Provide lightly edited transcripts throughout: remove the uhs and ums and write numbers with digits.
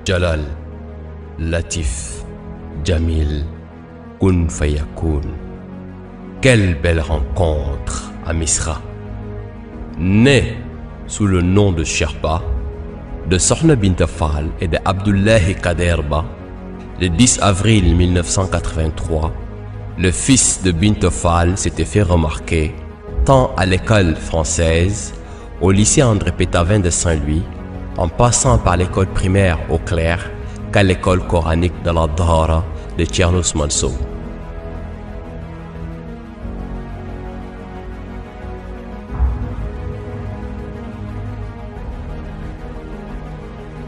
Jalal, Latif, Jamil, Kun Fayakoun. Quelle belle rencontre à Misra. Né sous le nom de Sherpa, de Sokhna Bint Fall et de Abdullahi Kaderba, le 10 avril 1983, le fils de Bint Fall s'était fait remarquer tant à l'école française, au lycée André Pétavin de Saint-Louis, en passant par l'école primaire au Clair, qu'à l'école coranique de la Dhara de Thiernos Mansour.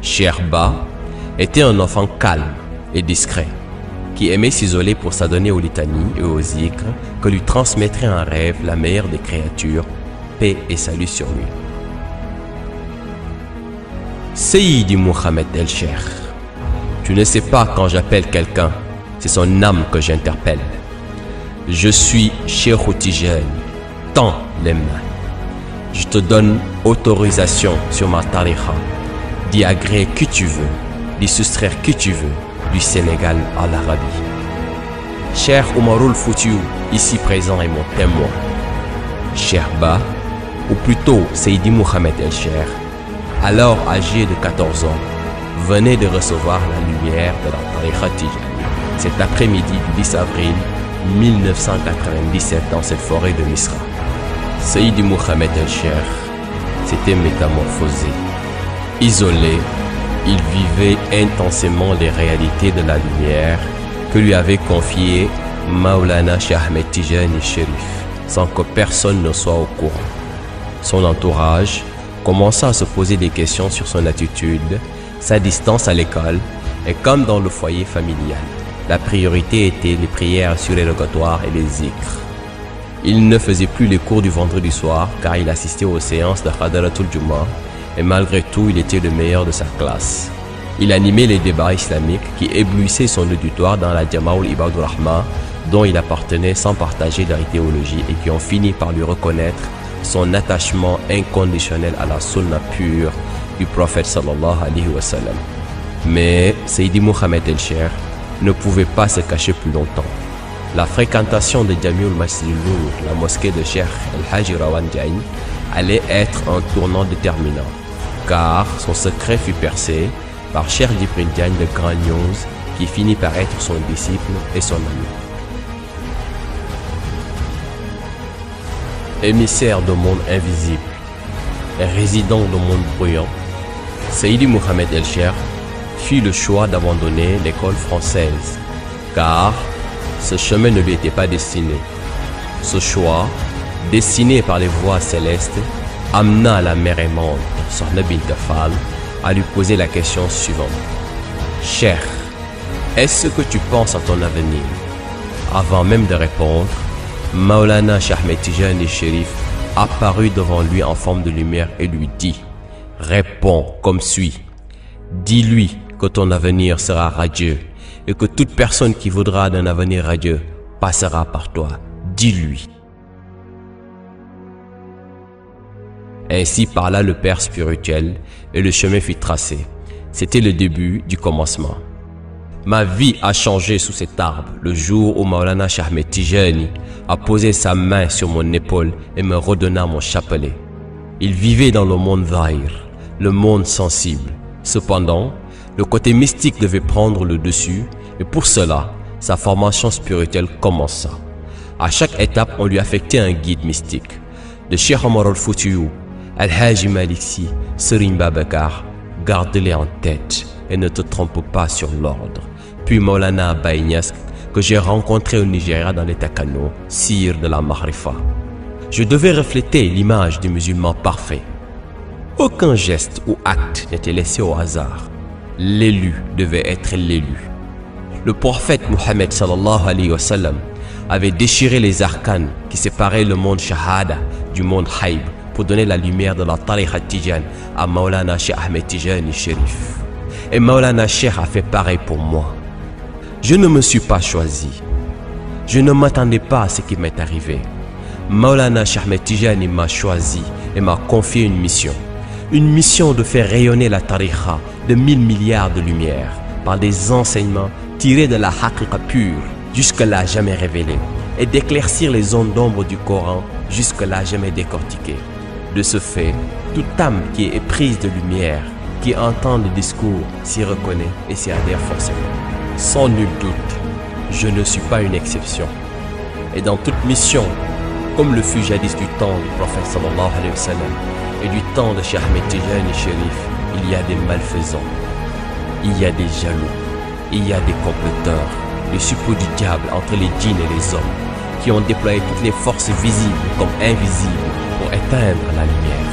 Sherba était un enfant calme et discret, qui aimait s'isoler pour s'adonner aux litanies et aux zikrs que lui transmettrait en rêve la meilleure des créatures, paix et salut sur lui. Seydi Mohamed El-Cheikh, tu ne sais pas quand j'appelle quelqu'un, c'est son âme que j'interpelle. Je suis Cheikh Tijani, tends les mains. Je te donne autorisation sur ma tariqa d'y agréer qui tu veux, d'y soustraire qui tu veux, du Sénégal à l'Arabie. Cheikh Oumarul Foutiou, ici présent, est mon témoin. Sherba, ou plutôt Seydi Mohamed El-Cheikh, alors âgé de 14 ans, venait de recevoir la lumière de la tariqa Tijani cet après-midi du 10 avril 1997 dans cette forêt de Misra. Seydi Mohamed El-Cheikh s'était métamorphosé. Isolé, il vivait intensément les réalités de la lumière que lui avait confiée Maulana Cheikh Ahmed Tijani Chérif, sans que personne ne soit au courant. Son entourage commença à se poser des questions sur son attitude, sa distance à l'école, et comme dans le foyer familial, la priorité était les prières surérogatoires et les zikrs. Il ne faisait plus les cours du vendredi soir car il assistait aux séances de Khadaratul Juma, et malgré tout, il était le meilleur de sa classe. Il animait les débats islamiques qui éblouissaient son auditoire dans la Jamaoul Ibadur Rahma, dont il appartenait sans partager leur idéologie et qui ont fini par lui reconnaître son attachement inconditionnel à la sunna pure du prophète sallallahu alayhi wa sallam. Mais Seydi Mohamed El-Cheikh ne pouvait pas se cacher plus longtemps. La fréquentation de Jamiul Masjid Nour, la mosquée de Cheikh El-Haji Rawan Jain, allait être un tournant déterminant, car son secret fut percé par Cheikh Djibril Diagne de Grand News, qui finit par être son disciple et son ami. Émissaire du monde invisible et résident du monde bruyant, Seydi Mohamed El-Cheikh fit le choix d'abandonner l'école française, car ce chemin ne lui était pas destiné. Ce choix, destiné par les voies célestes, amena la mère aimante, Sokhna Bint Fall, à lui poser la question suivante. Cheikh, est-ce que tu penses à ton avenir? Avant même de répondre, Maulana Cheikh Ahmed Tijani Chérif apparut devant lui en forme de lumière et lui dit: réponds comme suit. Dis-lui que ton avenir sera radieux et que toute personne qui voudra d'un avenir radieux passera par toi. Dis-lui. Ainsi parla le père spirituel et le chemin fut tracé. C'était le début du commencement. Ma vie a changé sous cet arbre le jour où Maulana Cheikh Ahmed Tijani a posé sa main sur mon épaule et me redonna mon chapelet. Il vivait dans le monde zahir, le monde sensible. Cependant, le côté mystique devait prendre le dessus et pour cela, sa formation spirituelle commença. À chaque étape, on lui affectait un guide mystique. De Cheikh Oumarul Foutiou, Al-Haji Malik Sy, Serigne Babacar, garde-les en tête et ne te trompe pas sur l'ordre. Puis Maulana Baye Niass, que j'ai rencontré au Nigeria dans l'état Kano, sire de la Mahrifa. Je devais refléter l'image du musulman parfait. Aucun geste ou acte n'était laissé au hasard. L'élu devait être l'élu. Le prophète Mohammed sallallahu alayhi wa sallam avait déchiré les arcanes qui séparaient le monde shahada du monde haïb pour donner la lumière de la tariqa Tijani à Maulana Cheikh Ahmed Tijani Chérif. Et Maulana Cheikh a fait pareil pour moi. Je ne me suis pas choisi. Je ne m'attendais pas à ce qui m'est arrivé. Maulana Cheikh Ahmed Tijani m'a choisi et m'a confié une mission. Une mission de faire rayonner la tariqa de 1000 milliards de lumières par des enseignements tirés de la haqiqa pure, jusque-là jamais révélée, et d'éclaircir les zones d'ombre du Coran, jusque-là jamais décortiquées. De ce fait, toute âme qui est prise de lumière, qui entend le discours, s'y reconnaît et s'y adhère forcément. Sans nul doute, je ne suis pas une exception. Et dans toute mission, comme le fut jadis du temps du prophète sallallahu alayhi wa sallam et du temps de Cheikh Ahmed Tijani Chérif, il y a des malfaisants, il y a des jaloux, il y a des comploteurs, les suppôts du diable entre les djinns et les hommes, qui ont déployé toutes les forces visibles comme invisibles pour éteindre la lumière.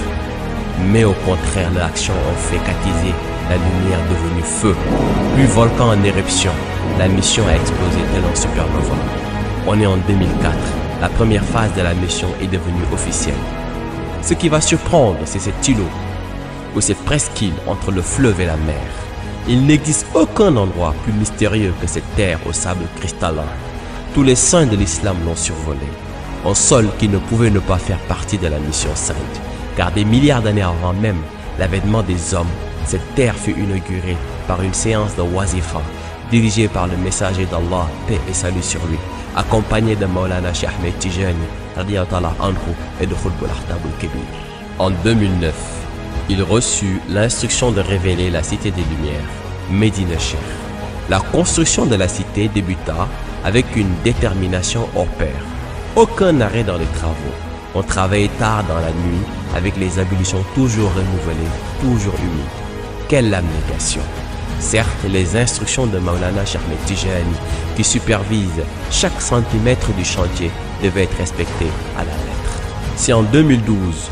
Mais au contraire, leurs actions ont fait qu'attiser la lumière devenue feu. Puis volcan en éruption, la mission a explosé tel un supernova. On est en 2004, la première phase de la mission est devenue officielle. Ce qui va surprendre, c'est cet îlot, ou cette presqu'île entre le fleuve et la mer. Il n'existe aucun endroit plus mystérieux que cette terre au sable cristallin. Tous les saints de l'islam l'ont survolé, un sol qui ne pouvait ne pas faire partie de la mission sainte, car des milliards d'années avant même l'avènement des hommes, cette terre fut inaugurée par une séance de wazifa, dirigée par le messager d'Allah, paix et salut sur lui, accompagné de Maulana Cheikh Ahmed Tijani, radiyallahu anhu, et de Khutb al-Ahtab al-Kébir. En 2009, il reçut l'instruction de révéler la cité des Lumières, Médina Cheikh. La construction de la cité débuta avec une détermination hors pair. Aucun arrêt dans les travaux. On travaillait tard dans la nuit avec les ablutions toujours renouvelées, toujours humides. Quelle abnégation! Certes, les instructions de Maulana Cheikh Ahmed Tijani, qui supervise chaque centimètre du chantier, devaient être respectées à la lettre. C'est en 2012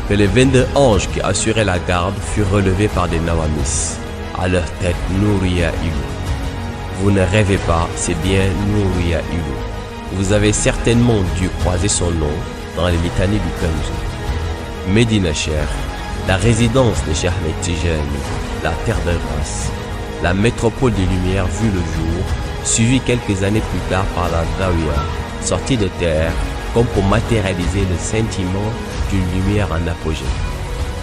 que les 22 anges qui assuraient la garde furent relevés par des nawamis. À leur tête, Nouria Ilou. Vous ne rêvez pas, c'est bien Nouria Ilou. Vous avez certainement dû croiser son nom dans les litanies du Kanzu. Médina Cheikh, la résidence de Cheikh Ahmed Tijani, la terre de grâce, la métropole des Lumières vue le jour, suivie quelques années plus tard par la Zawiya, sortie de terre comme pour matérialiser le sentiment d'une lumière en apogée.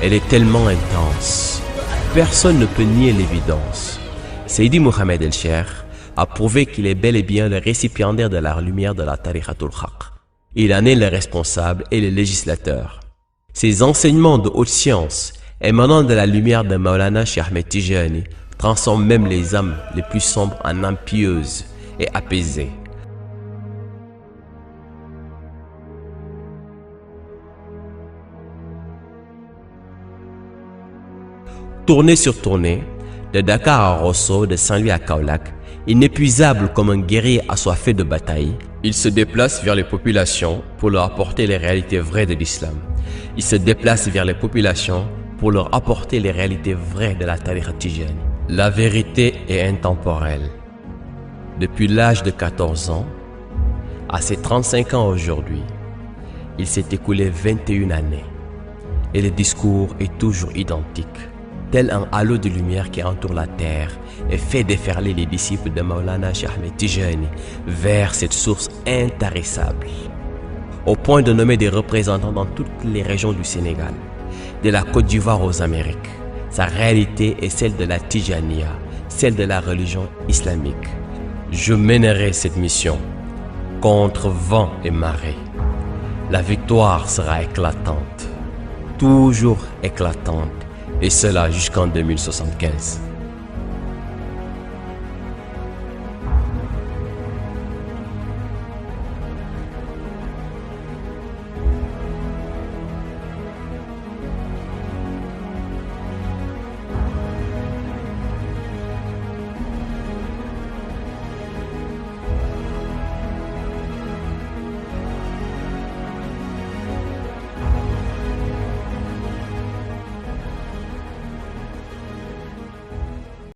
Elle est tellement intense, personne ne peut nier l'évidence. Seydi Mohamed El Cheikh a prouvé qu'il est bel et bien le récipiendaire de la lumière de la Tariqatul Haq. Il en est le responsable et le législateur. Ses enseignements de haute science, émanant de la lumière de Maulana Cheikh Ahmed Tijani, transforment même les âmes les plus sombres en âmes pieuses et apaisées. Tournée sur tournée, de Dakar à Rosso, de Saint-Louis à Kaolack, inépuisable comme un guerrier assoiffé de bataille, il se déplace vers les populations pour leur apporter les réalités vraies de l'islam. Il se déplace vers les populations pour leur apporter les réalités vraies de la Tariqa Tijani. La vérité est intemporelle. Depuis l'âge de 14 ans, à ses 35 ans aujourd'hui, il s'est écoulé 21 années et le discours est toujours identique. Tel un halo de lumière qui entoure la terre et fait déferler les disciples de Maulana Cheikh Ahmed Tijani vers cette source intarissable, au point de nommer des représentants dans toutes les régions du Sénégal, de la Côte d'Ivoire aux Amériques. Sa réalité est celle de la Tijaniya, celle de la religion islamique. Je mènerai cette mission contre vent et marée. La victoire sera éclatante, toujours éclatante, et cela jusqu'en 2075.